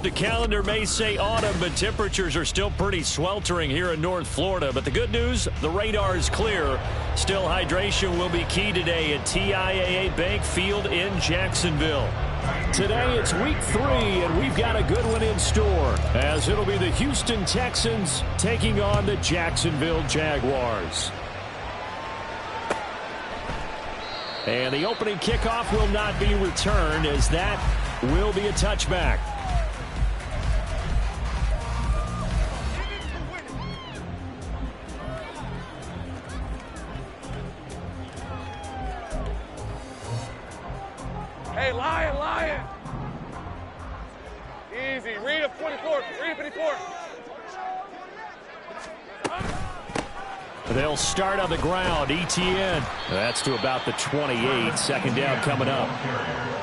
The calendar may say autumn, but temperatures are still pretty sweltering here in North Florida. But the good news, the radar is clear. Still, hydration will be key today at TIAA Bank Field in Jacksonville. Today it's week 3, and we've got a good one in store, as it'll be the Houston Texans taking on the Jacksonville Jaguars. And the opening kickoff will not be returned, as that will be a touchback. Hey, Lion. Easy. Read a 44. Read a 54. They'll start on the ground. ETN. That's to about the 28. Second down coming up.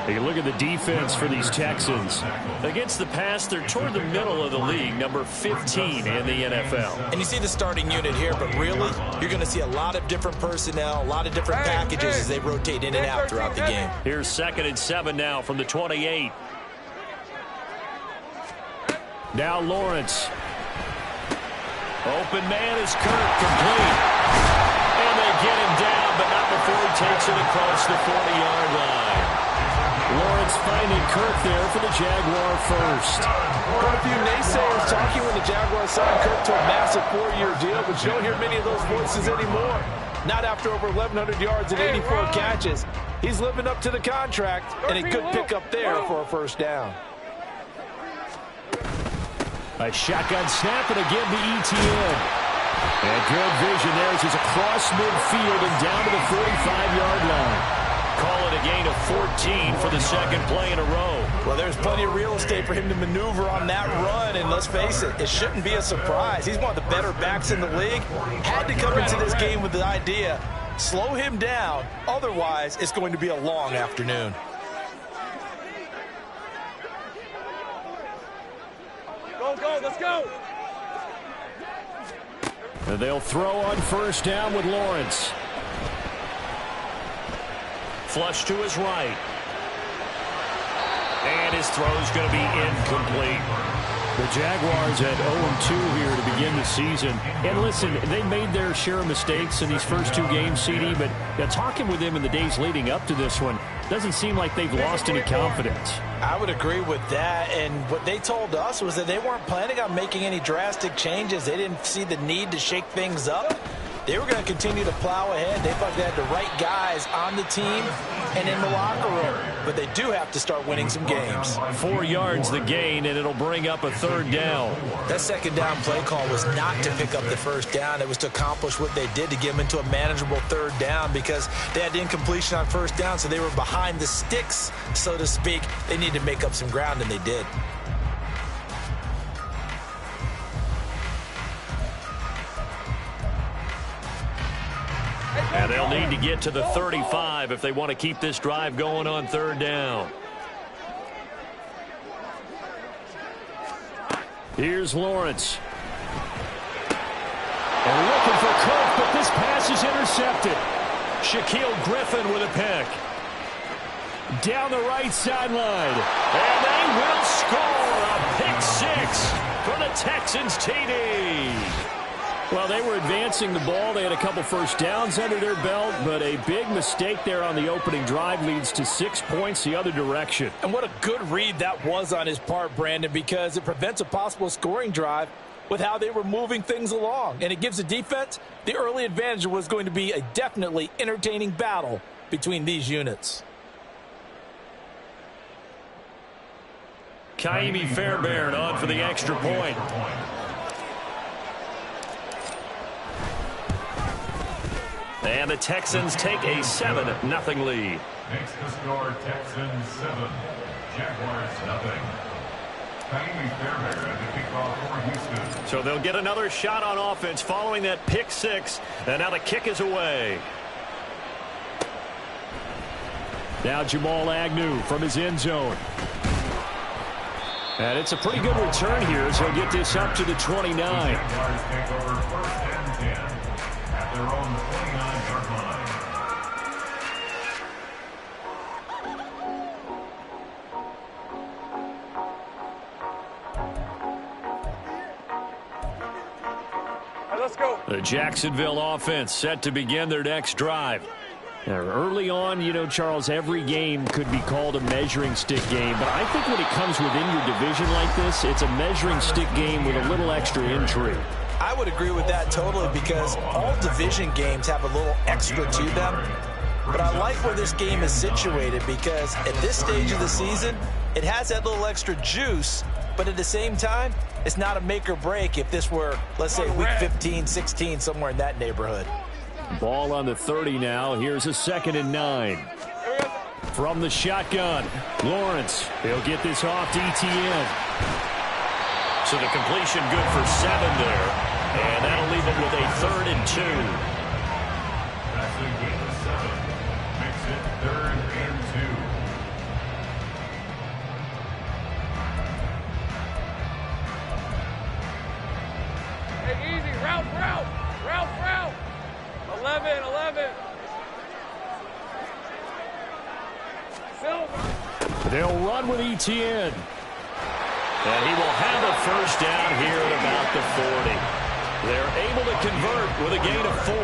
You look at the defense for these Texans. Against the pass, they're toward the middle of the league, number 15 in the NFL. And you see the starting unit here, but really, you're going to see a lot of different personnel, a lot of different packages as they rotate in and out throughout the game. Here's 2nd and 7 now from the 28. Now Lawrence. Open man is Kirk, complete. And they get him down, but not before he takes it across the 40-yard line. Lawrence finding Kirk there for the Jaguar first. Quite a few naysayers talking when the Jaguars signed Kirk to a massive 4-year deal, but you don't hear many of those voices anymore. Not after over 1,100 yards and 84 catches. He's living up to the contract, and a good pickup there for a first down. A shotgun snap, and again to ETN. And good vision there as he's across midfield and down to the 45-yard line. Call it a gain of 14 for the second play in a row. Well, there's plenty of real estate for him to maneuver on that run, and let's face it, it shouldn't be a surprise. He's one of the better backs in the league. Had to come into this game with the idea, slow him down, otherwise it's going to be a long afternoon. Go, let's go. And they'll throw on first down with Lawrence. Flush to his right. And his throw's going to be incomplete. The Jaguars at 0-2 here to begin the season. And listen, they made their share of mistakes in these first 2 games, CD, but talking with them in the days leading up to this one, doesn't seem like they've lost any confidence. I would agree with that, and what they told us was that they weren't planning on making any drastic changes. They didn't see the need to shake things up. They were going to continue to plow ahead. They thought they had the right guys on the team and in the locker room. But they do have to start winning some games. 4 yards the gain, and it'll bring up a third down. That second down play call was not to pick up the first down. It was to accomplish what they did, to get them into a manageable third down, because they had incompletion on first down, so they were behind the sticks, so to speak. They needed to make up some ground, and they did. And they'll need to get to the 35 if they want to keep this drive going on third down. Here's Lawrence. And looking for Kirk, but this pass is intercepted. Shaquille Griffin with a pick. Down the right sideline. And they will score a pick 6 for the Texans TD. Well, they were advancing the ball. They had a couple first downs under their belt, but a big mistake there on the opening drive leads to 6 points the other direction. And what a good read that was on his part, Brandon, because it prevents a possible scoring drive with how they were moving things along. And it gives the defense the early advantage. Was going to be a definitely entertaining battle between these units. Kaimi Fairbairn on for the extra point. And the Texans take a 7-0 lead. Makes the score Texans 7, Jaguars 0. So they'll get another shot on offense following that pick six. And now the kick is away. Now Jamal Agnew from his end zone. And it's a pretty good return here, so he'll get this up to the 29. Jaguars take over 1st and 10 at their own 29-yard line. Let's go. The Jacksonville offense set to begin their next drive. Now, early on, you know, Charles, every game could be called a measuring stick game. But I think when it comes within your division like this, it's a measuring stick game with a little extra intrigue. I would agree with that totally because all division games have a little extra to them. But I like where this game is situated because at this stage of the season, it has that little extra juice. But at the same time, it's not a make or break if this were, let's say, week 15, 16, somewhere in that neighborhood. Ball on the 30 now. Here's a 2nd and 9. From the shotgun, Lawrence. He'll get this off to ETN. So the completion good for 7 there. And that'll leave it with a 3rd and 2. That's a gain of 7. Makes it 3rd and 2. Hey, easy. Route. 11. Silver. They'll run with ETN. And he will have a first down here at about the 40. They're able to convert with a gain of 4.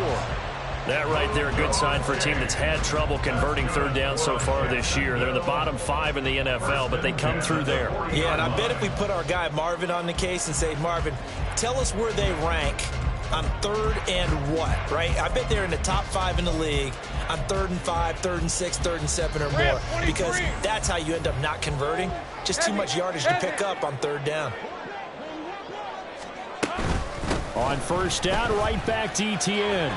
That right there, a good sign for a team that's had trouble converting 3rd down so far this year. They're in the bottom 5 in the NFL, but they come through there. Yeah, and I bet if we put our guy Marvin on the case and say, Marvin, tell us where they rank on 3rd and what, right? I bet they're in the top 5 in the league on 3rd and 5, 3rd and 6, 3rd and 7 or more, because that's how you end up not converting. Just too much yardage to pick up on 3rd down. On 1st down, right back to ETN.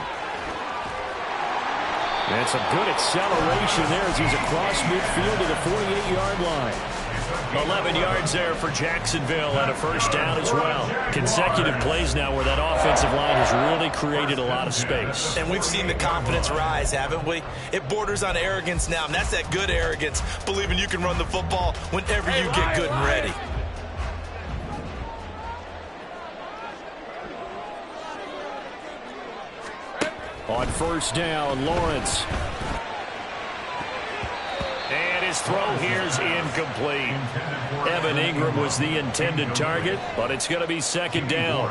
And some good acceleration there as he's across midfield to the 48-yard line. 11 yards there for Jacksonville and a first down as well. Consecutive plays now where that offensive line has really created a lot of space. And we've seen the confidence rise, haven't we? It borders on arrogance now, and that's that good arrogance, believing you can run the football whenever you get good and ready. On 1st down, Lawrence. And his throw here's incomplete. Evan Ingram was the intended target, but it's going to be 2nd down.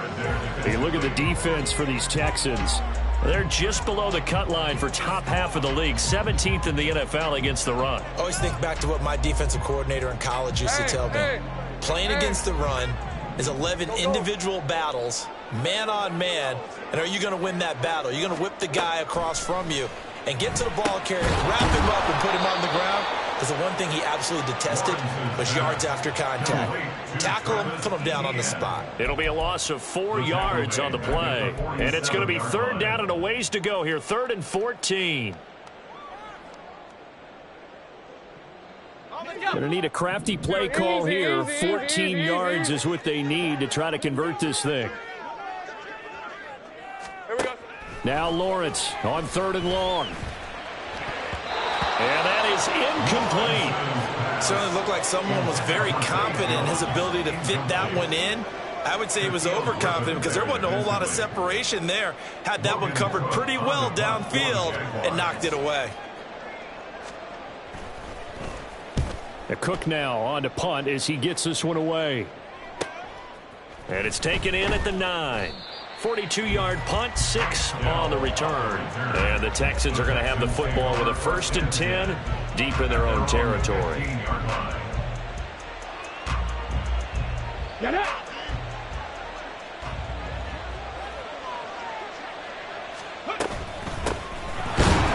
Hey, look at the defense for these Texans. They're just below the cut line for top half of the league, 17th in the NFL against the run. Always think back to what my defensive coordinator in college used to tell me. Playing against the run is 11 individual battles, man on man, and are you going to win that battle? You're going to whip the guy across from you and get to the ball carrier, wrap him up and put him on the ground, because the one thing he absolutely detested was yards after contact. Tackle him, put him down on the spot. It'll be a loss of 4 yards on the play, and it's going to be 3rd down and a ways to go here, 3rd and 14. Going to need a crafty play call here. 14 yards is what they need to try to convert this thing. Now Lawrence on 3rd and long. And that is incomplete. Certainly looked like someone was very confident in his ability to fit that one in. I would say he was overconfident because there wasn't a whole lot of separation there. Had that one covered pretty well downfield and knocked it away. A Cook now on to punt as he gets this one away. And it's taken in at the 9. 42-yard punt, 6 on the return. And the Texans are going to have the football with a 1st and 10 deep in their own territory. Get it!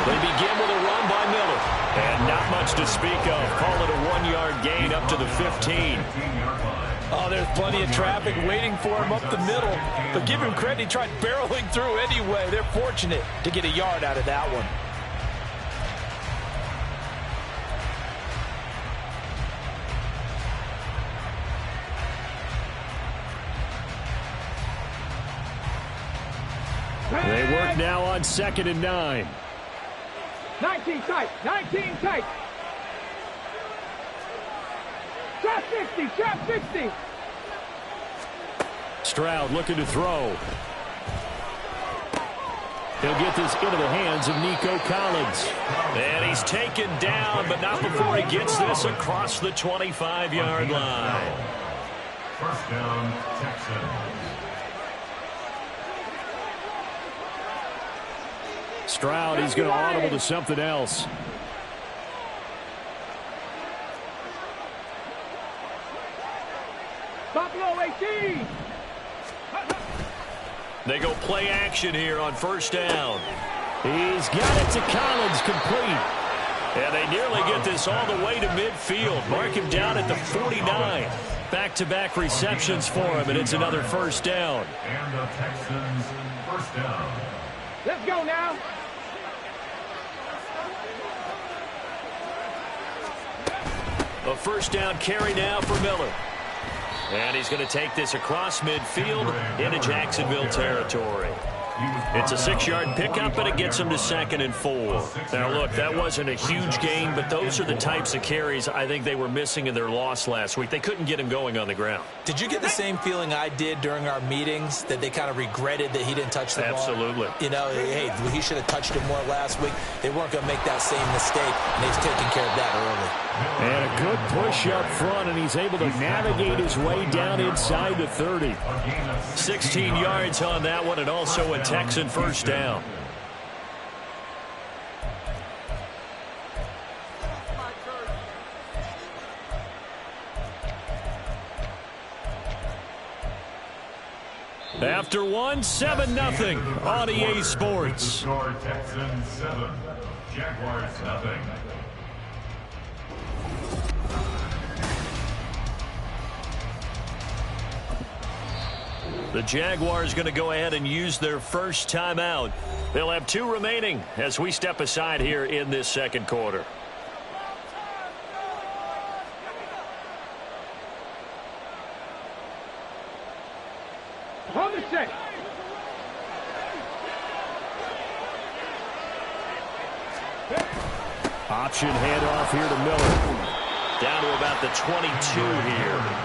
They begin with a run by Miller. And not much to speak of. Call it a 1-yard gain up to the 15. Oh, there's plenty of traffic waiting for him up the middle. But give him credit, he tried barreling through anyway. They're fortunate to get a yard out of that one. They work now on 2nd and 9. 19 tight. 19 tight. Trap 60. Trap 60. Stroud looking to throw. He'll get this into the hands of Nico Collins. And he's taken down, but not before he gets this across the 25-yard line. First down, Texans. Stroud, he's going to audible to something else. Buffalo 18. They go play action here on first down. He's got it to Collins, complete. And they nearly get this all the way to midfield. Mark him down at the 49. Back-to-back receptions for him, and it's another first down. And the Texans first down. Let's go now. A first down carry now for Miller. And he's going to take this across midfield into Jacksonville territory. It's a 6-yard pickup, and it gets him to 2nd and 4. Now, look, that wasn't a huge gain, but those are the types of carries I think they were missing in their loss last week. They couldn't get him going on the ground. Did you get the same feeling I did during our meetings, that they kind of regretted that he didn't touch the ball? Absolutely. You know, hey, he should have touched it more last week. They weren't going to make that same mistake, and they've taken care of that early. And a good push up front, and he's able to navigate his way down inside the 30. 16 yards on that one, and also a Texan first down. After one, 7-0 on EA Sports. Score Texans 7, Jaguars 0. The Jaguars going to go ahead and use their first timeout. They'll have 2 remaining as we step aside here in this second quarter. On the set. Option handoff here to Miller. Down to about the 22 here.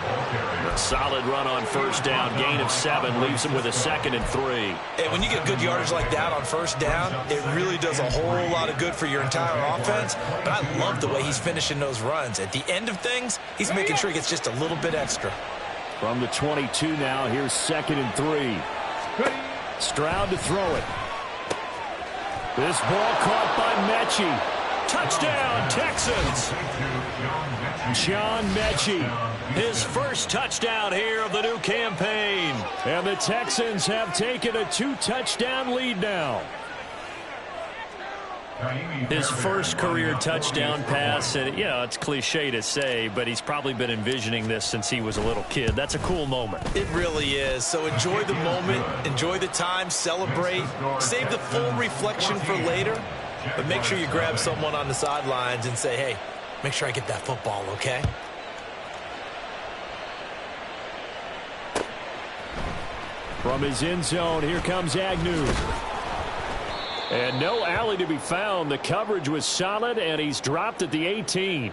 A solid run on first down. Gain of 7 leaves him with a 2nd and 3. And when you get good yardage like that on first down, it really does a whole lot of good for your entire offense. But I love the way he's finishing those runs. At the end of things, he's making sure he gets just a little bit extra. From the 22 now, here's 2nd and 3. Stroud to throw it. This ball caught by Mechie. Touchdown, Texans. John Mechie, his first touchdown here of the new campaign. And the Texans have taken a 2-touchdown lead now. His first career touchdown pass, and you know, it's cliche to say, but he's probably been envisioning this since he was a little kid. That's a cool moment. It really is. So enjoy the moment, enjoy the time, celebrate, save the full reflection for later, but make sure you grab someone on the sidelines and say, hey, make sure I get that football, okay? From his end zone, here comes Agnew. And no alley to be found. The coverage was solid, and he's dropped at the 18.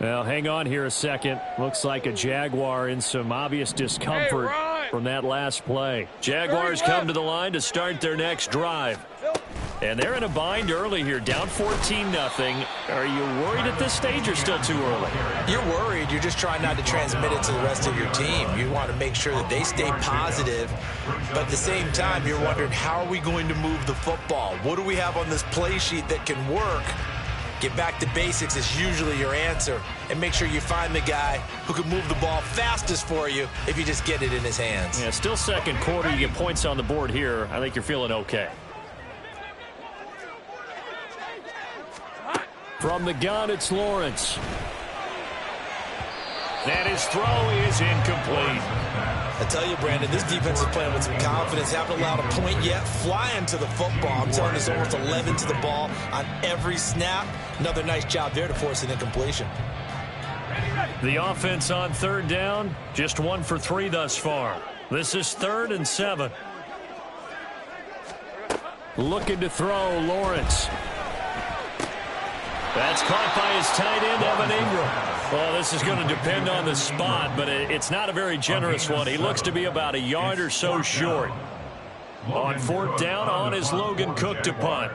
Well, hang on here a second. Looks like a Jaguar in some obvious discomfort from that last play. Jaguars come to the line to start their next drive. And they're in a bind early here, down 14-0. Are you worried at this stage or still too early? You're worried. You're just trying not to transmit it to the rest of your team. You want to make sure that they stay positive. But at the same time, you're wondering, how are we going to move the football? What do we have on this play sheet that can work? Get back to basics is usually your answer. And make sure you find the guy who can move the ball fastest for you if you just get it in his hands. Yeah, still second quarter. You get points on the board here. I think you're feeling okay. From the gun, it's Lawrence. And his throw is incomplete. I tell you, Brandon, this defense is playing with some confidence. Haven't allowed a point yet. Flying to the football. I'm telling you, there's almost 11 to the ball on every snap. Another nice job there to force an incompletion. The offense on third down, just 1 for 3 thus far. This is 3rd and 7. Looking to throw, Lawrence. That's caught by his tight end, Evan Ingram. Well, this is going to depend on the spot, but it's not a very generous one. He looks to be about a yard or so short. On 4th down, on is Logan Cook to punt.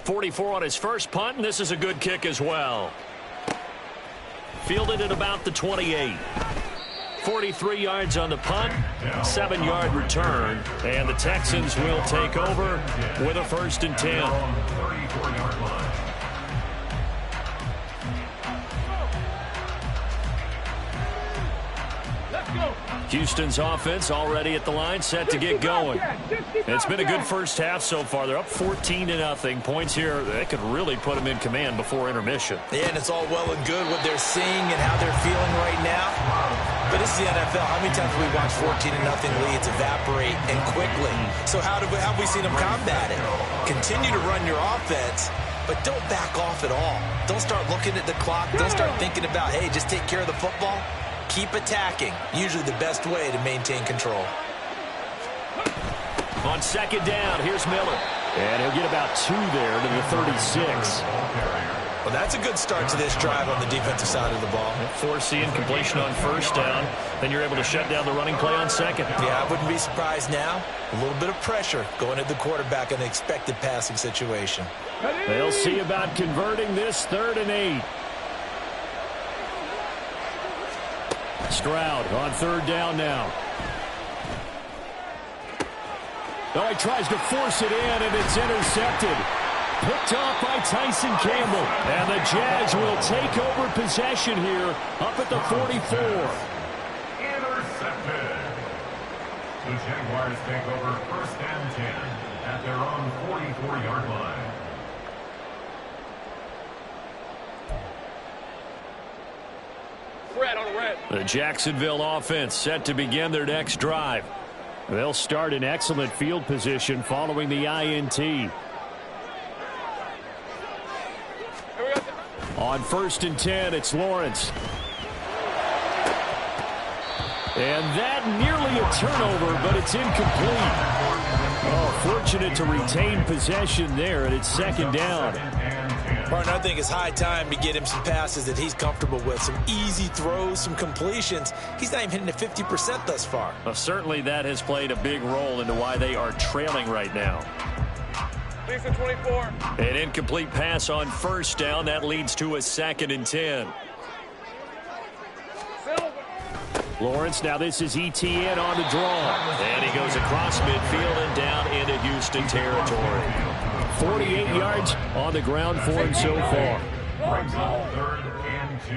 .44 on his first punt, and this is a good kick as well. Fielded at about the 28. 43 yards on the punt, 7-yard return, and the Texans will take over with a 1st and 10. Houston's offense already at the line, set to get going. It's been a good first half so far. They're up 14-0. Points here, they could really put them in command before intermission. Yeah, and it's all well and good what they're seeing and how they're feeling right now. But this is the NFL. How many times have we watched 14-0 leads evaporate and quickly? So how have we seen them combat it? Continue to run your offense, but don't back off at all. Don't start looking at the clock. Don't start thinking about, hey, just take care of the football. Keep attacking. Usually the best way to maintain control. On 2nd down, here's Miller. And he'll get about 2 there to the 36. Well, that's a good start to this drive on the defensive side of the ball. Forcing completion on 1st down. Then you're able to shut down the running play on 2nd. Yeah, I wouldn't be surprised now. A little bit of pressure going at the quarterback in an expected passing situation. They'll see about converting this 3rd and 8. Stroud on 3rd down now. Oh, he tries to force it in, and it's intercepted. Picked off by Tyson Campbell. And the Jags will take over possession here up at the 44. Intercepted. The Jaguars take over 1st and 10 at their own 44-yard line. The Jacksonville offense set to begin their next drive. They'll start in excellent field position following the INT. On 1st and 10, it's Lawrence. And that nearly a turnover, but it's incomplete. Oh, fortunate to retain possession there, and it's 2nd down. Partner, I think it's high time to get him some passes that he's comfortable with. Some easy throws, some completions. He's not even hitting at 50% thus far. Well, certainly that has played a big role into why they are trailing right now. 24. An incomplete pass on 1st down. That leads to a 2nd and 10. Lawrence, now this is ETN on the draw. And he goes across midfield and down into Houston territory. 48 yards on the ground for him so far. Brings up 3rd and 2.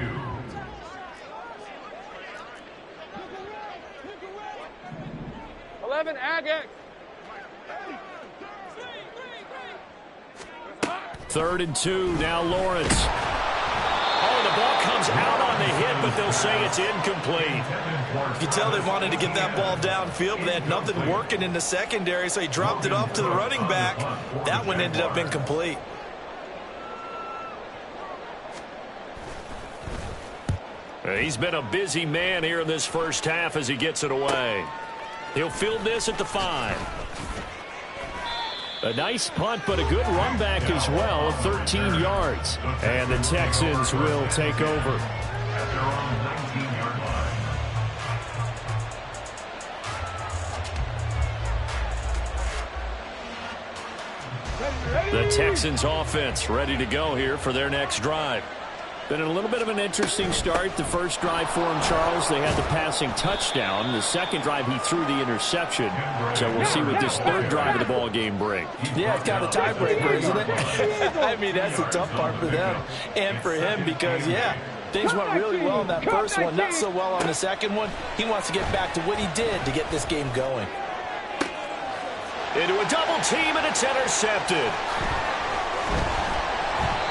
Agate. 3rd and 2, now Lawrence. Oh, the ball comes out on the hit, but they'll say it's incomplete. You can tell they wanted to get that ball downfield, but they had nothing working in the secondary, so he dropped it off to the running back. That one ended up incomplete. He's been a busy man here in this first half as he gets it away. He'll field this at the 5. A nice punt, but a good run back as well, 13 yards. And the Texans will take over. At their own 19-yard line. The Texans offense ready to go here for their next drive. Been a little bit of an interesting start. The first drive for him, Charles, they had the passing touchdown. The second drive, he threw the interception. So we'll see what this 3rd drive of the ball game brings. Yeah, it's kind of a tiebreaker, isn't it? I mean, that's the tough part for them and for him because, yeah, things went really well in that first one, not so well on the second one. He wants to get back to what he did to get this game going. Into a double team, and it's intercepted.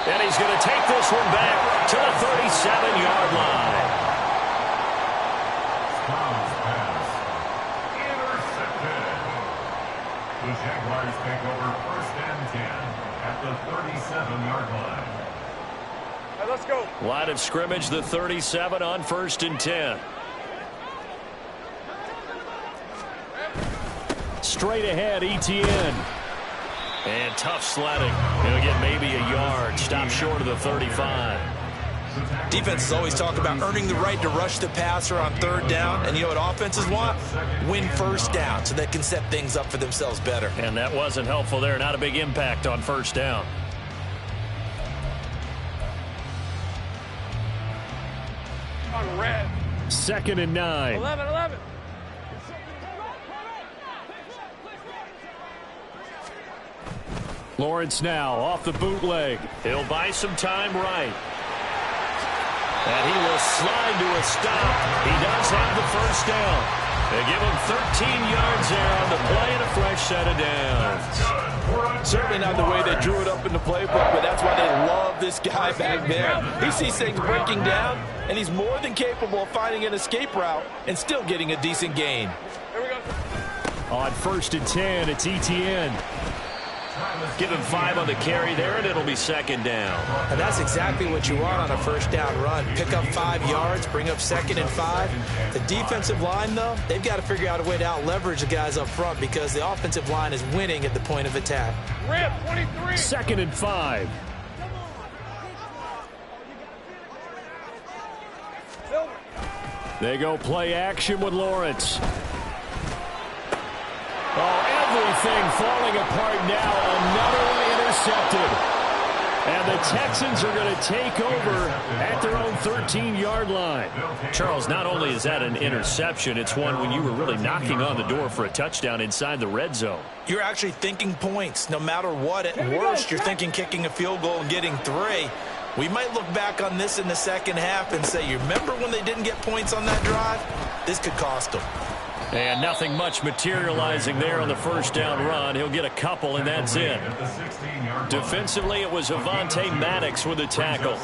And he's going to take this one back to the 37-yard line. Stroud's pass. Intercepted. The Jaguars take over 1st and 10 at the 37-yard line. Let's go. Line of scrimmage, the 37 on 1st and 10. Straight ahead, ETN. And tough sledding. He'll get maybe a yard. Stop short of the 35. Defenses always talk about earning the right to rush the passer on 3rd down. And you know what offenses want? Win 1st down so they can set things up for themselves better. And that wasn't helpful there. Not a big impact on 1st down. Red. 2nd and 9. 11. Lawrence now off the bootleg. He'll buy some time right. And he will slide to a stop. He does have the 1st down. They give him 13 yards there on the play and a fresh set of downs. Certainly not the way they drew it up in the playbook, but that's why they love this guy back there. He sees things breaking down, and he's more than capable of finding an escape route and still getting a decent gain. Here we go. On 1st and 10, it's ETN. Give him 5 on the carry there, and it'll be 2nd down. And that's exactly what you want on a 1st down run. Pick up 5 yards, bring up 2nd and 5. The defensive line, though, they've got to figure out a way to out-leverage the guys up front because the offensive line is winning at the point of attack. Rip, 23. 2nd and 5. They go play action with Lawrence. Oh, everything falling apart now. Another one intercepted. And the Texans are going to take over at their own 13-yard line. Charles, not only is that an interception, it's one when you were really knocking on the door for a touchdown inside the red zone. You're actually thinking points. No matter what, at worst, you're thinking kicking a field goal and getting 3. We might look back on this in the second half and say, you remember when they didn't get points on that drive? This could cost them. And nothing much materializing there on the 1st down run. He'll get a couple, and that's it. Defensively, it was Avonte Maddox with a tackle.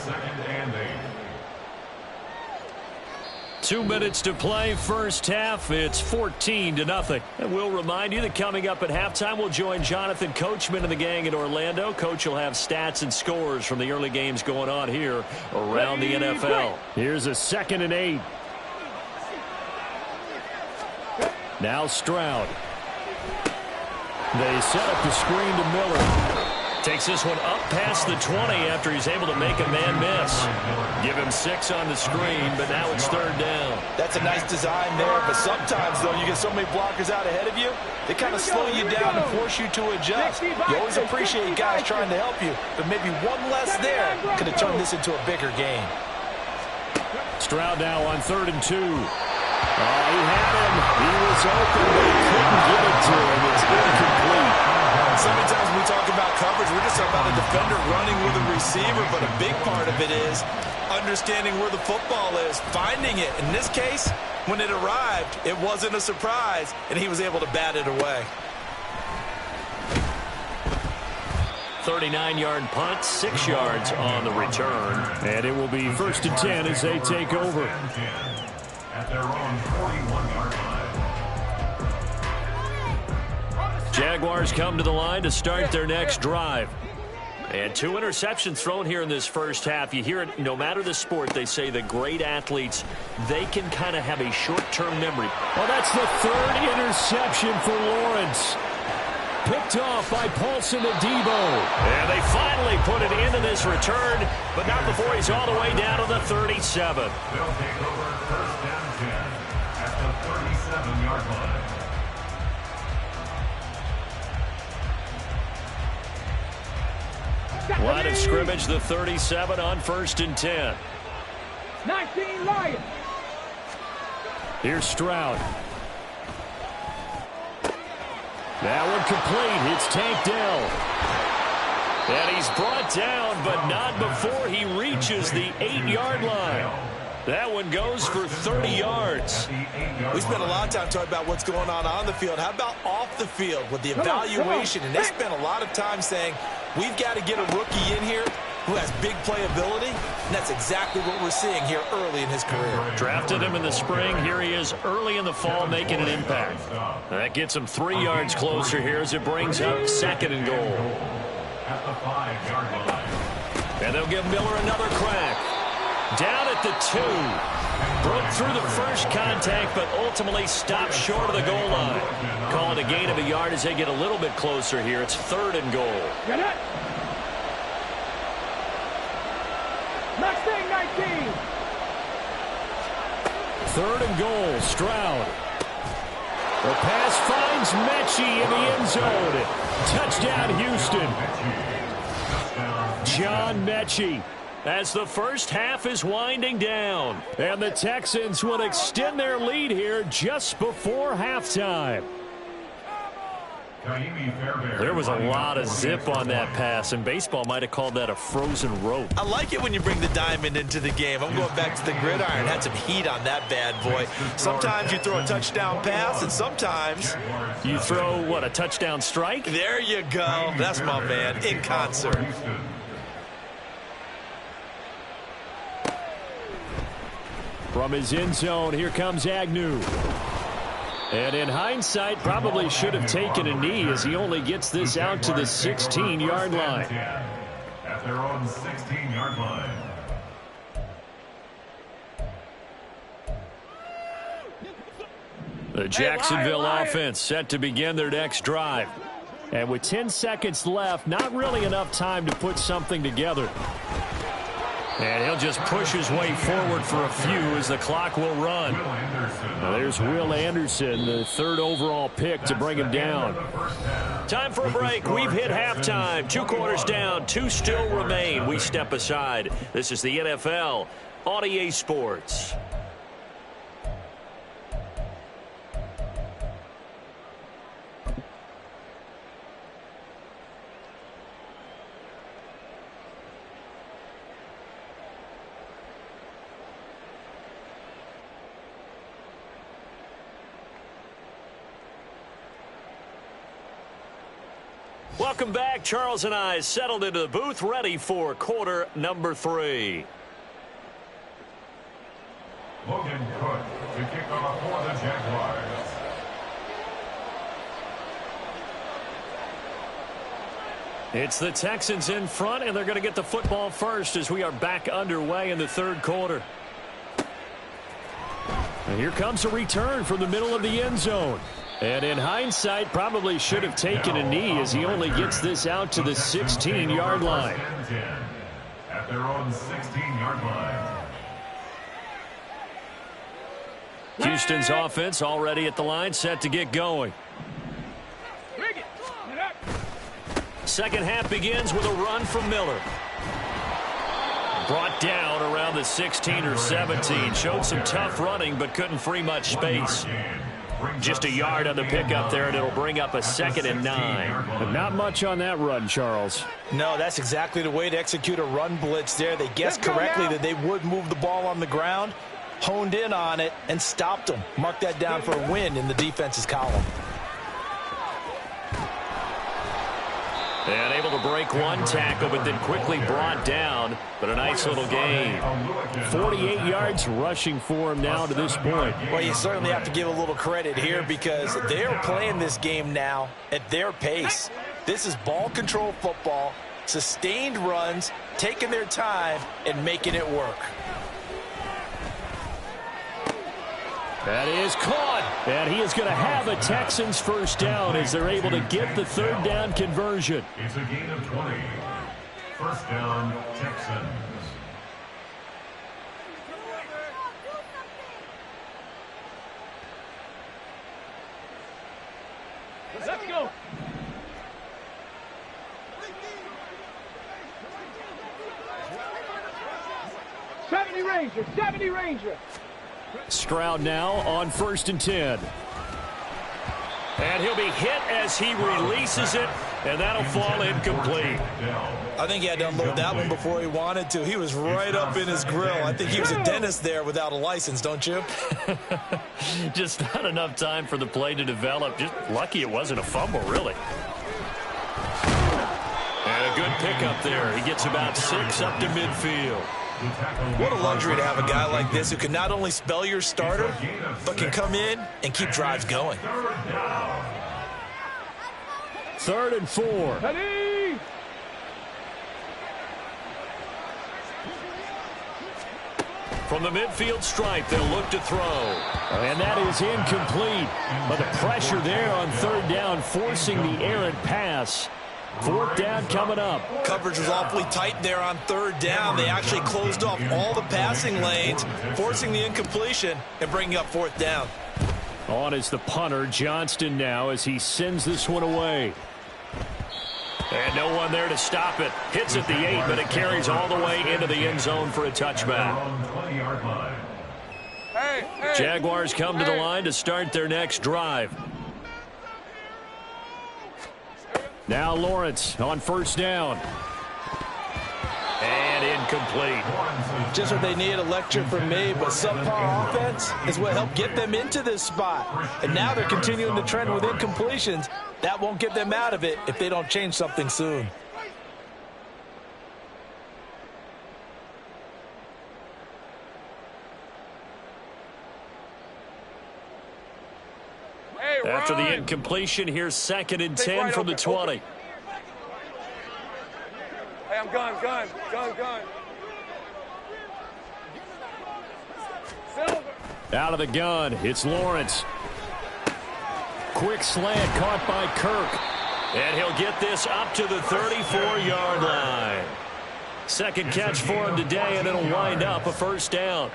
2 minutes to play, first half. It's 14-0. And we'll remind you that coming up at halftime, we'll join Jonathan Coachman and the gang in Orlando. Coach will have stats and scores from the early games going on here around the NFL. Here's a 2nd and 8. Now Stroud. They set up the screen to Miller. Takes this one up past the 20 after he's able to make a man miss. Give him 6 on the screen, but now it's 3rd down. That's a nice design there, but sometimes, though, you get so many blockers out ahead of you, they kind of slow you down and force you to adjust. You always appreciate guys trying to help you, but maybe one less there could have turned this into a bigger game. Stroud now on 3rd and 2. Oh, he had him. He was open, but he couldn't give it to him. It's incomplete. So many times when we talk about coverage, we're just talking about a defender running with a receiver, but a big part of it is understanding where the football is, finding it. In this case, when it arrived, it wasn't a surprise, and he was able to bat it away. 39-yard punt, 6 yards on the return. And it will be 1st and 10 as they take over. At their own 41-yard line. Jaguars come to the line to start their next drive. And 2 interceptions thrown here in this first half. You hear it, no matter the sport, they say the great athletes, they can kind of have a short-term memory. Well, that's the 3rd interception for Lawrence. Picked off by Paulson Adebo. And they finally put it into this return, but not before he's all the way down to the 37. They'll take over 1st down 10 at the 37-yard line. Line of scrimmage, the 37 on 1st and 10. 19 Lions. Here's Stroud. That one complete. It's Tank Dell. And he's brought down, but not before he reaches the 8-yard line. That one goes for 30 yards. We spent a lot of time talking about what's going on the field. How about off the field with the evaluation? And they spent a lot of time saying, we've got to get a rookie in here who has big playability, and that's exactly what we're seeing here early in his career. Drafted him in the spring. Here he is early in the fall making an impact. That gets him 3 yards closer here as it brings up 2nd and goal. At the 5-yard line. And they'll give Miller another crack. Down at the 2. Broke through the first contact, but ultimately stopped short of the goal line. Call it a gain of a yard as they get a little bit closer here. It's 3rd and goal. Get it. Next thing, 19. 3rd and goal, Stroud. The pass finds Mechie in the end zone. Touchdown, Houston. John Mechie. As the first half is winding down. And the Texans will extend their lead here just before halftime. There was a lot of zip on that pass, and baseball might have called that a frozen rope. I like it when you bring the diamond into the game. I'm going back to the gridiron. Had some heat on that bad boy. Sometimes you throw a touchdown pass, and sometimes you throw, what, a touchdown strike? There you go. That's my man, in concert. From his end zone, here comes Agnew. And in hindsight, probably should have taken a knee as he only gets this out to the 16-yard line. At their own 16-yard line. The Jacksonville offense set to begin their next drive. And with 10 seconds left, not really enough time to put something together. And he'll just push his way forward for a few as the clock will run. There's Will Anderson, the 3rd overall pick to bring him down. Time for a break. We've hit halftime. 2 quarters down, 2 still remain. We step aside. This is the NFL on EA Sports. Welcome back. Charles and I settled into the booth, ready for quarter number 3. Logan Cook to kick off for the Jaguars. It's the Texans in front, and they're going to get the football first as we are back underway in the 3rd quarter. And here comes a return from the middle of the end zone. And in hindsight, probably should have taken a knee as he only gets this out to the 16-yard line. At their own 16-yard line. Houston's offense already at the line, set to get going. Second half begins with a run from Miller. Brought down around the 16 or 17. Showed some tough running, but couldn't free much space. Just a yard on the pickup there, and it'll bring up a 2nd and 9. But not much on that run, Charles. No, that's exactly the way to execute a run blitz there. They guessed correctly that they would move the ball on the ground, honed in on it, and stopped them. Mark that down for a win in the defense's column. And able to break one tackle, but then quickly brought down. But a nice little gain. 48 yards rushing for him now to this point. Well, you certainly have to give a little credit here because they're playing this game now at their pace. This is ball control football, sustained runs, taking their time, and making it work. That is caught. And he is going to have a Texans first down as they're able to get the 3rd down conversion. It's a gain of 20. First down, Texans. Let's go. '70 Ranger. Stroud now on 1st and 10. And he'll be hit as he releases it, and that'll fall incomplete. I think he had to unload that one before he wanted to. He was right up in his grill. I think he was a dentist there without a license, don't you? Just not enough time for the play to develop. Just lucky it wasn't a fumble, really. And a good pickup there. He gets about 6 up to midfield. What a luxury to have a guy like this who can not only spell your starter, but can come in and keep drives going. 3rd and 4. Ready? From the midfield stripe, they'll look to throw. And that is incomplete. But the pressure there on 3rd down, forcing the errant pass. 4th down coming up. Coverage was awfully tight there on 3rd down. They actually closed off all the passing lanes, forcing the incompletion and bringing up 4th down. On is the punter, Johnston, now as he sends this one away. And no one there to stop it. Hits at the 8, but it carries all the way into the end zone for a touchback. Jaguars come to the line to start their next drive. Now Lawrence on 1st down. And incomplete. Just what they need, a lecture from me, but subpar offense is what helped get them into this spot. And now they're continuing the trend with incompletions. That won't get them out of it if they don't change something soon. After the incompletion, here's 2nd and 10 from the 20. Hey, I'm gun. Silver. Out of the gun, it's Lawrence. Quick slant caught by Kirk. And he'll get this up to the 34-yard line. 2nd catch for him today, and it'll wind up a 1st down.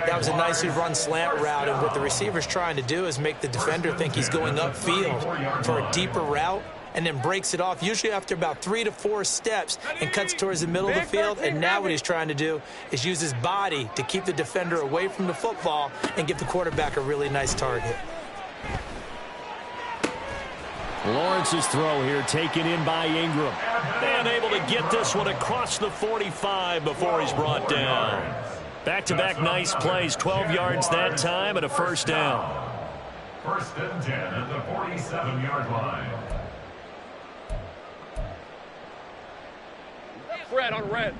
That was a nicely run slant route, and what the receiver's trying to do is make the defender think he's going upfield for a deeper route, and then breaks it off, usually after about 3 to 4 steps, and cuts towards the middle of the field. And now what he's trying to do is use his body to keep the defender away from the football and give the quarterback a really nice target. Lawrence's throw here taken in by Ingram. And able to get this one across the 45 before he's brought down. Back-to-back nice plays, 12 yards that time and a 1st down. 1st and 10 at the 47-yard line. Red on red.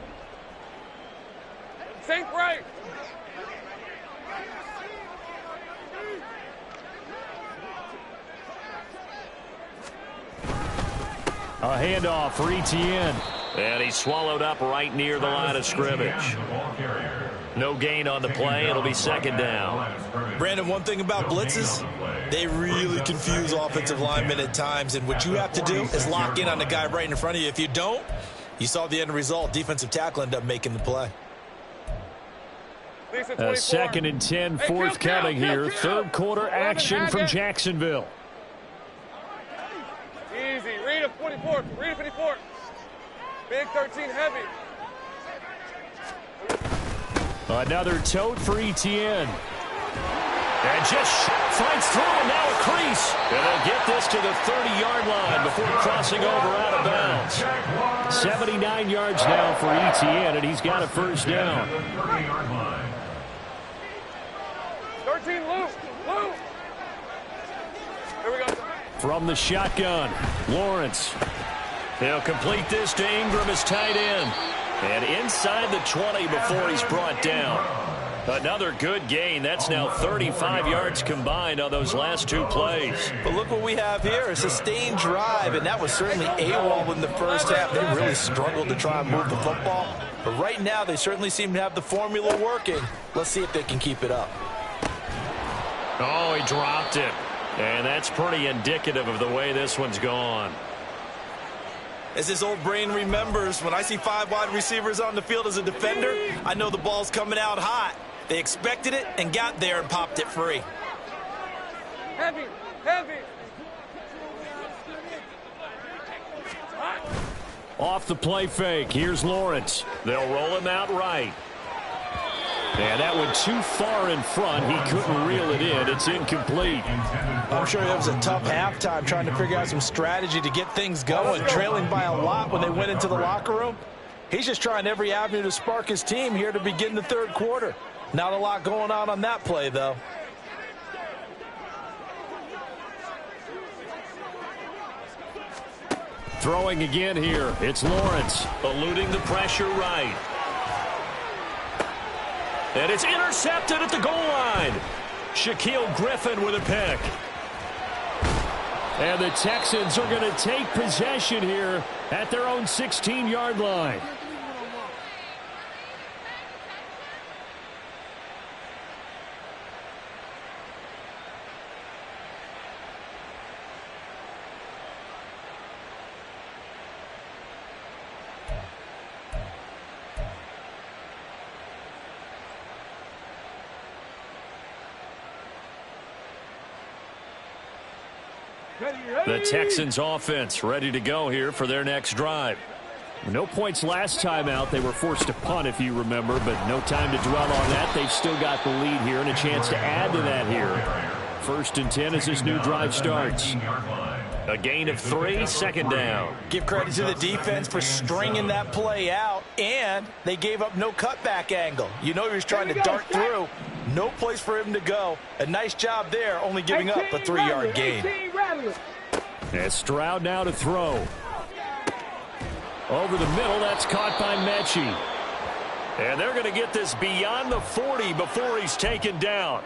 Sink right. A handoff for Etienne. And he's swallowed up right near the line of scrimmage. No gain on the play. It'll be 2nd down. Brandon, one thing about blitzes, they really confuse offensive linemen at times. And what you have to do is lock in on the guy right in front of you. If you don't, you saw the end result. Defensive tackle ended up making the play. A 2nd and 10 forthcoming here. 3rd quarter action from Jacksonville. Easy. Read a 44. Read a 54. Big 13 heavy. Another tote for Etienne. And just finds through, and now a crease. And they'll get this to the 30-yard line before crossing over out of bounds. 79 yards now for Etienne, and he's got a 1st down. 13 loop. Here we go. From the shotgun, Lawrence. He'll complete this to Ingram as tight end. And inside the 20 before he's brought down. Another good gain. That's now 35 yards combined on those last 2 plays. But look what we have here, a sustained drive, and that was certainly AWOL in the 1st half. They really struggled to try and move the football. But right now, they certainly seem to have the formula working. Let's see if they can keep it up. Oh, he dropped it. And that's pretty indicative of the way this one's gone. As his old brain remembers, when I see 5 wide receivers on the field as a defender, I know the ball's coming out hot. They expected it and got there and popped it free. Heavy. Off the play fake, here's Lawrence. They'll roll him out right. And that one too far in front. He couldn't reel it in. It's incomplete. I'm sure it was a tough halftime trying to figure out some strategy to get things going, trailing by a lot when they went into the locker room. He's just trying every avenue to spark his team here to begin the 3rd quarter. Not a lot going on that play, though. Throwing again here. It's Lawrence eluding the pressure right. And it's intercepted at the goal line. Shaquille Griffin with a pick. And the Texans are going to take possession here at their own 16-yard line. The Texans offense ready to go here for their next drive. No points last time out. They were forced to punt, if you remember, but no time to dwell on that. They've still got the lead here and a chance to add to that here. 1st and 10 as this new drive starts. A gain of 3, second down. Give credit to the defense for stringing that play out, and they gave up no cutback angle. You know he was trying to dart through. No place for him to go. A nice job there, only giving up a 3-yard gain. And Stroud now to throw. Over the middle, that's caught by Mechie. And they're going to get this beyond the 40 before he's taken down.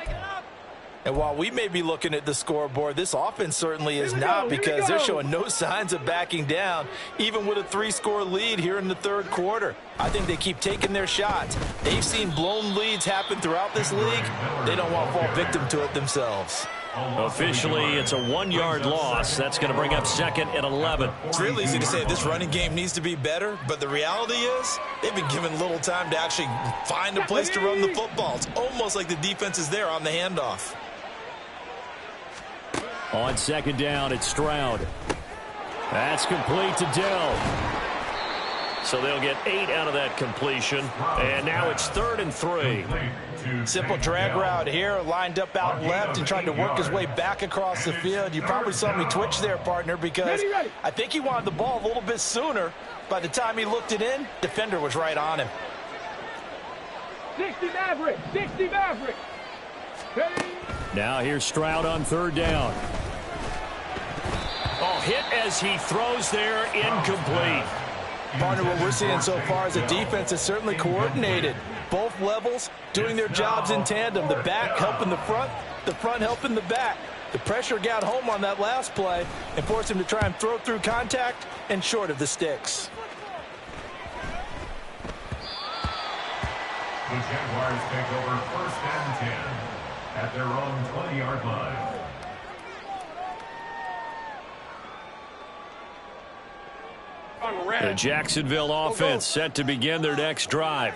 And while we may be looking at the scoreboard, this offense certainly is not, because they're showing no signs of backing down, even with a 3-score lead here in the third quarter. I think they keep taking their shots. They've seen blown leads happen throughout this league. They don't want to fall victim to it themselves. Officially, it's a 1-yard loss. That's going to bring up 2nd and 11. It's real easy to say this running game needs to be better, but the reality is they've been given little time to actually find a place to run the football. It's almost like the defense is there on the handoff. On 2nd down, it's Stroud. That's complete to Dell. So they'll get 8 out of that completion. And now it's 3rd and 3. Simple drag route here, lined up out left and tried to work his way back across the field. You probably saw me twitch there, partner, because I think he wanted the ball a little bit sooner. By the time he looked it in, defender was right on him. 60 Maverick, 60 Maverick. Now here's Stroud on 3rd down. Oh, hit as he throws there, incomplete. Partner, what we're seeing so far is a defense that's certainly coordinated. Both levels doing their jobs in tandem. The back helping the front helping the back. The pressure got home on that last play and forced him to try and throw through contact and short of the sticks. The Jaguars take over 1st and 10 at their own 20-yard line. The Jacksonville offense set to begin their next drive.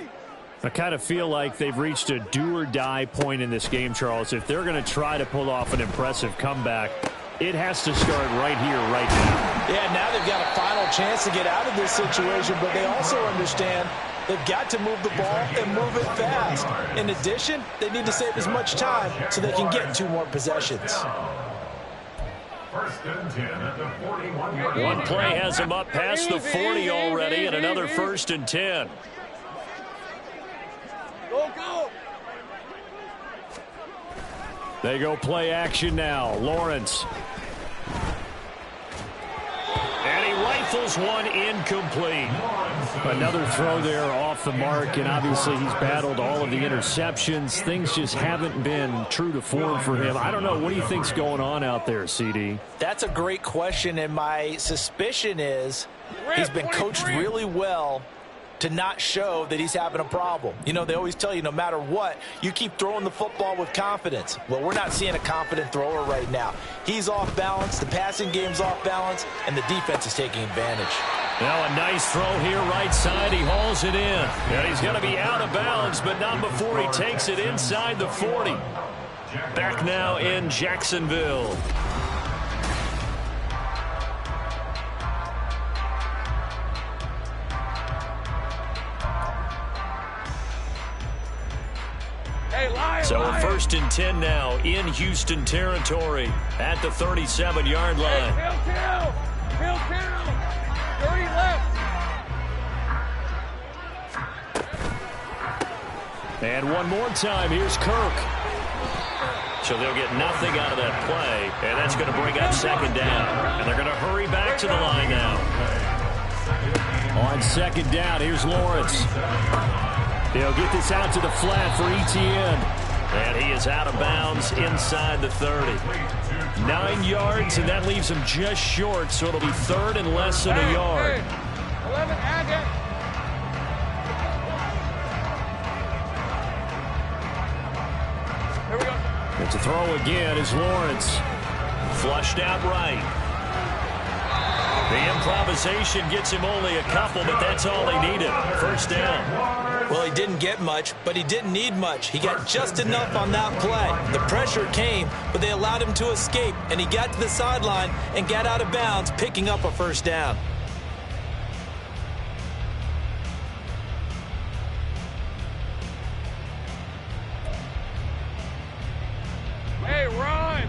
I kind of feel like they've reached a do-or-die point in this game, Charles. If they're going to try to pull off an impressive comeback, it has to start right here, right now. Yeah, now they've got a final chance to get out of this situation, but they also understand they've got to move the ball and move it fast. In addition, they need to save as much time so they can get 2 more possessions. 1st and 10 at the 41-yard line. One play has them up past the 40 already, and another 1st and 10. Go. They go play action now. Lawrence. And he rifles one incomplete. Another throw there off the mark, and obviously he's battled all of the interceptions. Things just haven't been true to form for him. I don't know. What do you think's going on out there, CD? That's a great question, and my suspicion is he's been coached really well to not show that he's having a problem. You know, they always tell you no matter what, you keep throwing the football with confidence. Well, we're not seeing a confident thrower right now. He's off balance, the passing game's off balance, and the defense is taking advantage. Now a nice throw here right side. He hauls it in. And he's going to be out of bounds, but not before he takes it inside the 40. Back now in Jacksonville. So 1st and 10 now in Houston territory at the 37-yard line. Kill. 30 left. And one more time, here's Kirk. So they'll get nothing out of that play, and that's going to bring up second down. And they're going to hurry back to the line now. On second down, here's Lawrence. They'll get this out to the flat for Etienne. And he is out of bounds inside the 30. 9 yards, and that leaves him just short, so it'll be third and less than a yard. 11, Agate. Here we go. And to throw again is Lawrence. Flushed out right. The improvisation gets him only a couple, but that's all he needed. First down. Well, he didn't get much, but he didn't need much. He got just enough on that play. The pressure came, but they allowed him to escape, and he got to the sideline and got out of bounds, picking up a first down. Hey, run!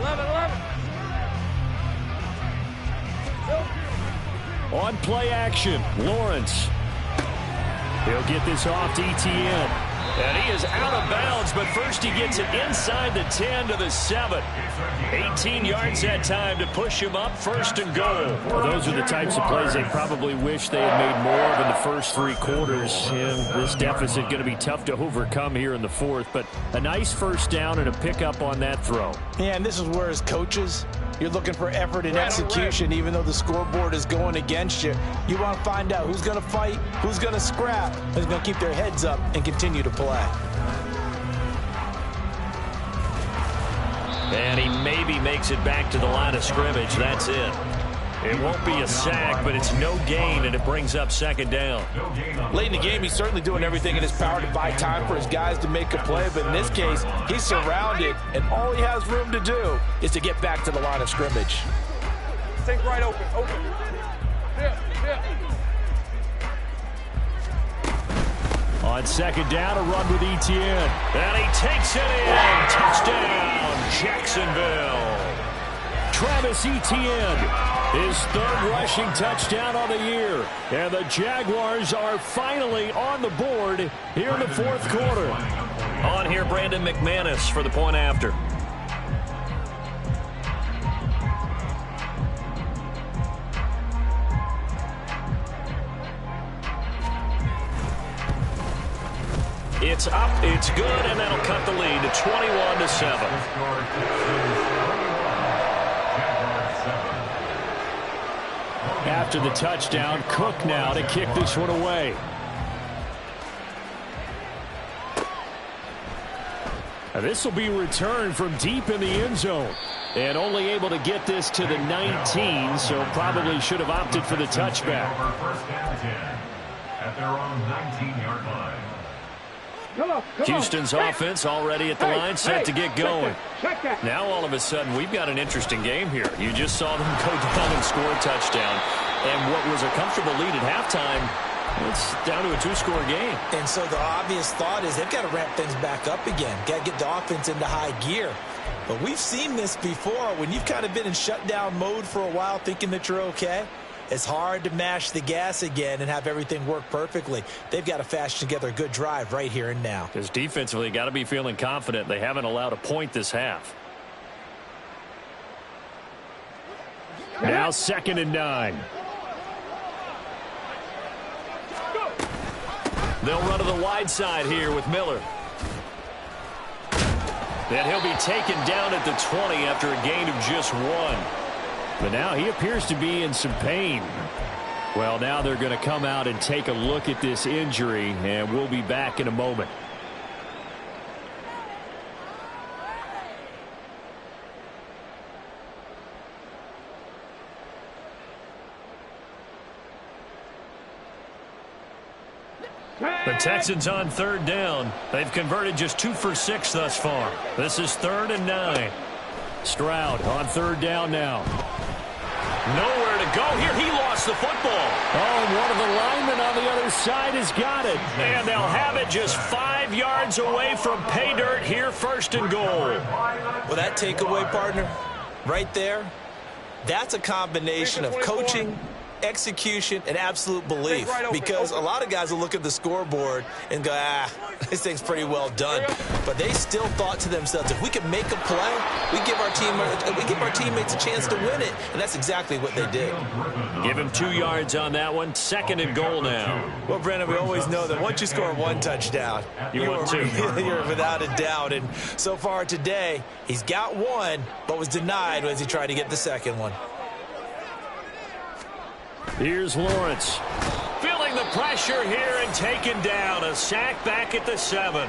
11. On play action, Lawrence. He'll get this off to Etienne. And he is out of bounds, but first he gets it inside the 10 to the 7. 18 yards that time to push him up, first and goal. Well, those are the types of plays they probably wish they had made more of in the first 3 quarters. And this deficit going to be tough to overcome here in the fourth. But a nice first down and a pickup on that throw. Yeah, and this is where as coaches, you're looking for effort and execution, even though the scoreboard is going against you. You want to find out who's going to fight, who's going to scrap, who's going to keep their heads up and continue to play. And he maybe makes it back to the line of scrimmage. That's it. It won't be a sack, but it's no gain, and it brings up second down. Late in the game, he's certainly doing everything in his power to buy time for his guys to make a play. But in this case, he's surrounded, and all he has room to do is to get back to the line of scrimmage. Take right open. Yeah. On second down, a run with Etienne. And he takes it in. Touchdown, Jacksonville. Travis Etienne. His third rushing touchdown on the year. And the Jaguars are finally on the board here in the fourth quarter. On here, Brandon McManus for the point after. It's up, it's good, and that'll cut the lead to 21-7. After the touchdown, Cook now to kick this one away. Now this will be returned from deep in the end zone. And only able to get this to the 19, so probably should have opted for the touchback. First down 10 at their own 19-yard line. Houston's offense already at the line, set to get going. Now all of a sudden we've got an interesting game here. You just saw them go down and score a touchdown. And what was a comfortable lead at halftime, it's down to a 2-score game. And so the obvious thought is they've got to ramp things back up again. Got to get the offense into high gear. But we've seen this before. When you've kind of been in shutdown mode for a while thinking that you're okay, it's hard to mash the gas again and have everything work perfectly. They've got to fashion together a good drive right here and now. Because defensively, got to be feeling confident. They haven't allowed a point this half. Now 2nd and 9. They'll run to the wide side here with Miller. And he'll be taken down at the 20 after a gain of just 1. But now he appears to be in some pain. Well, now they're going to come out and take a look at this injury, and we'll be back in a moment. The Texans on 3rd down. They've converted just 2 for 6 thus far. This is 3rd and 9. Stroud on 3rd down now. Nowhere to go here. He lost the football. Oh, and one of the linemen on the other side has got it. And they'll have it just 5 yards away from pay dirt here, 1st and goal. Well, that takeaway, partner, right there, that's a combination of coaching, execution, and absolute belief. Because a lot of guys will look at the scoreboard and go, this thing's pretty well done. But they still thought to themselves, if we can make a play, we give our teammates a chance to win it. And that's exactly what they did. Give him 2 yards on that one. 2nd and goal now. Well, Brandon, we always know that once you score 1 touchdown, you win 2. You're without a doubt. And so far today, he's got 1, but was denied as he tried to get the 2nd one. Here's Lawrence. Feeling the pressure here and taken down. A sack back at the 7.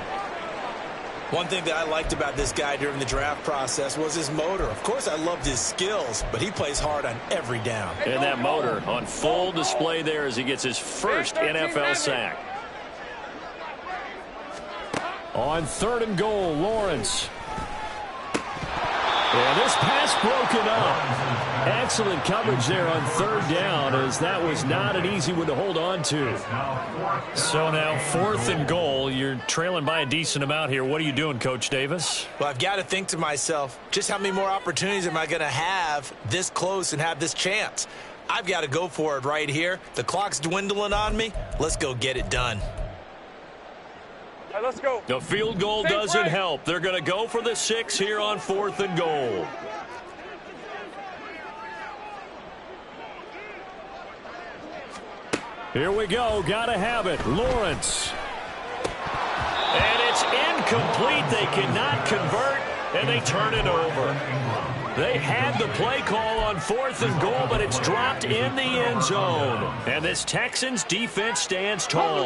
One thing that I liked about this guy during the draft process was his motor. Of course, I loved his skills, but he plays hard on every down. And that motor on full display there as he gets his first NFL sack. On 3rd and goal, Lawrence. And this pass broken up. Excellent coverage there on 3rd down, as that was not an easy one to hold on to. So now 4th and goal. You're trailing by a decent amount here. What are you doing, Coach Davis? Well, I've got to think to myself, just how many more opportunities am I going to have this close and have this chance? I've got to go for it right here. The clock's dwindling on me. Let's go get it done. All right, let's go. The field goal doesn't help. They're going to go for the 6 here on 4th and goal. Here we go. Got to have it. Lawrence. And it's incomplete. They cannot convert, and they turn it over. They had the play call on 4th and goal, but it's dropped in the end zone. And this Texans defense stands tall.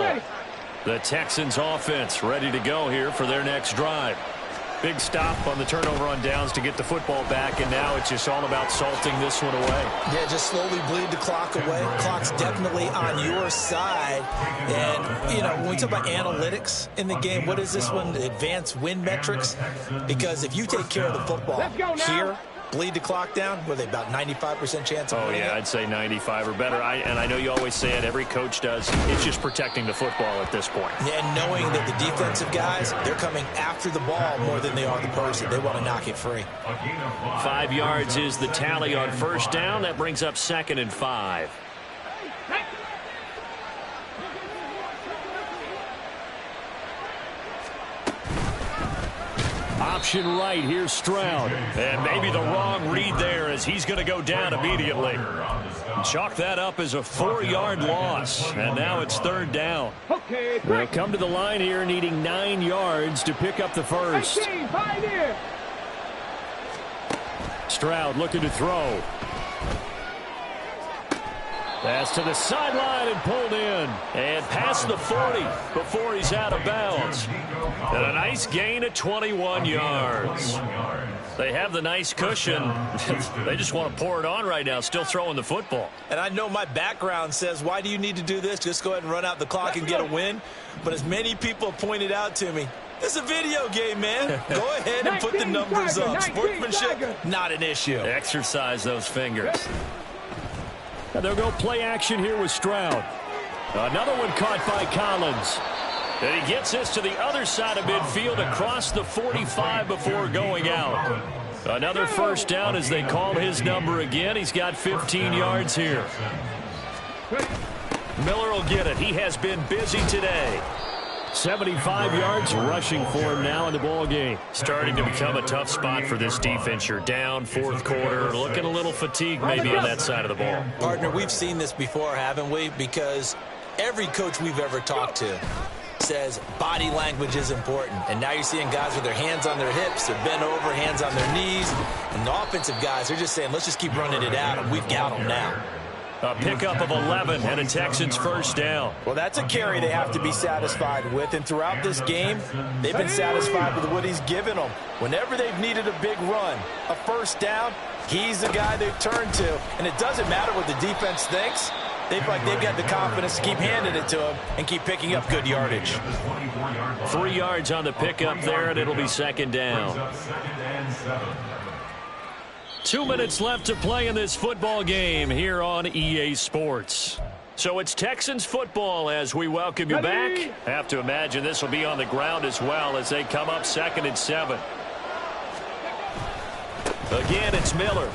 The Texans offense ready to go here for their next drive. Big stop on the turnover on downs to get the football back, and now it's just all about salting this one away. Yeah, just slowly bleed the clock away. Clock's definitely on your side. And, you know, when we talk about analytics in the game, what is this one? Advanced win metrics? Because if you take care of the football here, bleed the clock down, were they about 95% chance of winning? Oh, yeah, I'd say 95 or better. And I know you always say it, every coach does. It's just protecting the football at this point. Yeah, and knowing that the defensive guys, they're coming after the ball more than they are the person. They want to knock it free. 5 yards is the tally on 1st down. That brings up 2nd and 5. Option right, here's Stroud. And maybe the wrong read there as he's going to go down immediately. Chalk that up as a 4-yard loss. And now it's 3rd down. They'll come to the line here needing 9 yards to pick up the first. Stroud looking to throw. Pass to the sideline and pulled in. And past the 40 before he's out of bounds. And a nice gain of 21 yards. They have the nice cushion. They just want to pour it on right now, still throwing the football. And I know my background says, why do you need to do this? Just go ahead and run out the clock and get a win. But as many people pointed out to me, it's a video game, man. Go ahead and put the numbers up. Sportsmanship, not an issue. Exercise those fingers. And they'll go play action here with Stroud. Another one caught by Collins. And he gets this to the other side of midfield across the 45 before going out. Another 1st down as they call his number again. He's got 15 yards here. Miller will get it. He has been busy today. 75 yards rushing for him now in the ball game. Starting to become a tough spot for this defense. You're down 4th quarter, looking a little fatigued maybe on that side of the ball. Partner, we've seen this before, haven't we? Because every coach we've ever talked to says body language is important. And now you're seeing guys with their hands on their hips, they're bent over, hands on their knees. And the offensive guys, they're just saying, let's just keep running it out, and we've got them now. A pickup of 11 and a Texans 1st down. Well, that's a carry they have to be satisfied with. And throughout this game, they've been satisfied with what he's given them. Whenever they've needed a big run, a 1st down, he's the guy they've turned to. And it doesn't matter what the defense thinks. They've got the confidence to keep handing it to him and keep picking up good yardage. 3 yards on the pickup there, and it'll be 2nd down. 2 minutes left to play in this football game here on EA Sports. So it's Texans football as we welcome you back. Have to imagine this will be on the ground as well as they come up 2nd and 7. Again, it's Miller.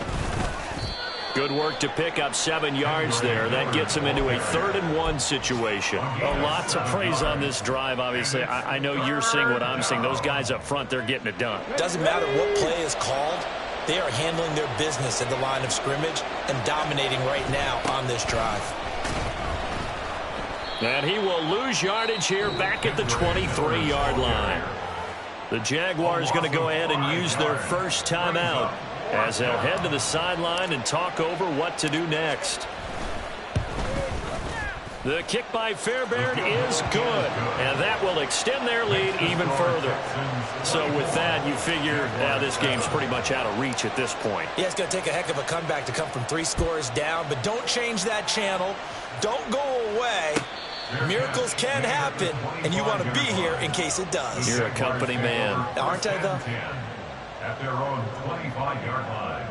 Good work to pick up 7 yards there. That gets him into a 3rd and 1 situation. Well, lots of praise on this drive, obviously. I know you're seeing what I'm seeing. Those guys up front, they're getting it done. Doesn't matter what play is called. They are handling their business at the line of scrimmage and dominating right now on this drive. And he will lose yardage here back at the 23-yard line. The Jaguars going to go ahead and use their first timeout as they'll head to the sideline and talk over what to do next. The kick by Fairbairn is good, and that will extend their lead even further. So with that, you figure this game's pretty much out of reach at this point. Yeah, it's going to take a heck of a comeback to come from 3 scores down, but don't change that channel. Don't go away. Miracles can happen, and you want to be here in case it does. You're a company man. Aren't I, though? At their own 25-yard line.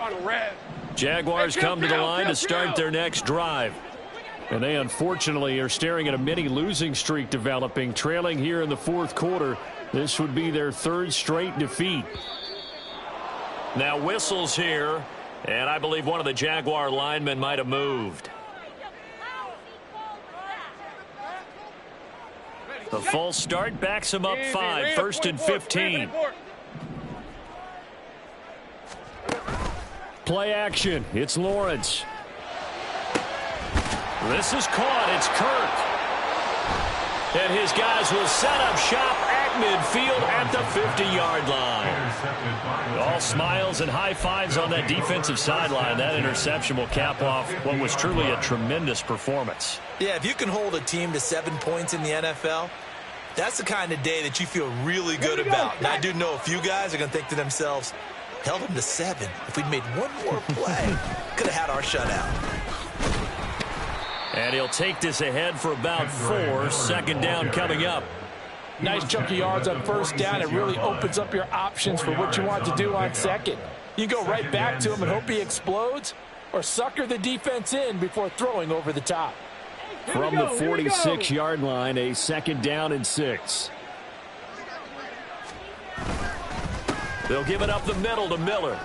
On the red. Jaguars come to the line to start their next drive. And they unfortunately are staring at a mini losing streak developing, trailing here in the 4th quarter. This would be their 3rd straight defeat. Now whistles here, and I believe one of the Jaguar linemen might have moved. The false start backs him up 5, 1st and 15. Play action. It's Lawrence. This is caught. It's Kirk. And his guys will set up shop at midfield at the 50-yard line. All smiles and high fives on that defensive sideline. That interception will cap off what was truly a tremendous performance. Yeah, if you can hold a team to 7 points in the NFL, that's the kind of day that you feel really good about. And I do know a few guys are going to think to themselves, held them to 7. If we'd made one more play, could have had our shutout. And he'll take this ahead for about 4. 2nd down coming up. Nice chunk of yards on 1st down. It really opens up your options for what you want to do on 2nd. You go right back to him and hope he explodes, or sucker the defense in before throwing over the top. From the 46-yard line, a 2nd down and 6. They'll give it up the middle to Miller.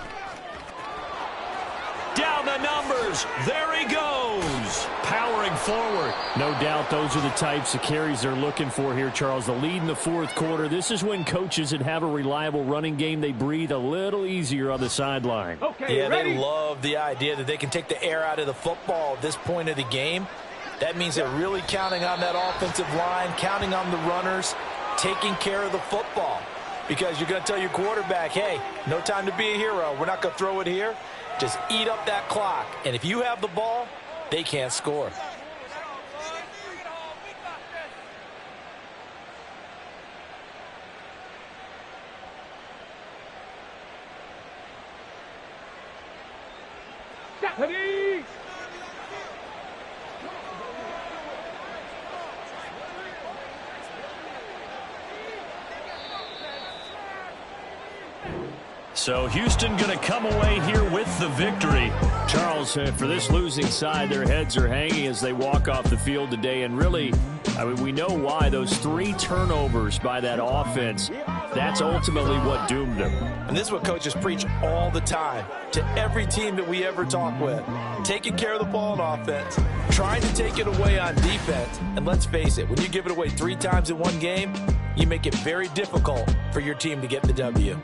Down the numbers. There he goes. Powering forward. No doubt those are the types of carries they're looking for here, Charles. The lead in the 4th quarter. This is when coaches that have a reliable running game, they breathe a little easier on the sideline. Okay, yeah, ready? They love the idea that they can take the air out of the football at this point of the game. That means they're really counting on that offensive line, counting on the runners, taking care of the football. Because you're going to tell your quarterback, hey, no time to be a hero. We're not going to throw it here. Just eat up that clock. And if you have the ball, they can't score. Japanese! So Houston going to come away here with the victory. Charles, for this losing side, their heads are hanging as they walk off the field today. And really, I mean, we know why. Those 3 turnovers by that offense, that's ultimately what doomed them. And this is what coaches preach all the time to every team that we ever talk with. Taking care of the ball on offense, trying to take it away on defense. And let's face it, when you give it away 3 times in one game, you make it very difficult for your team to get the W.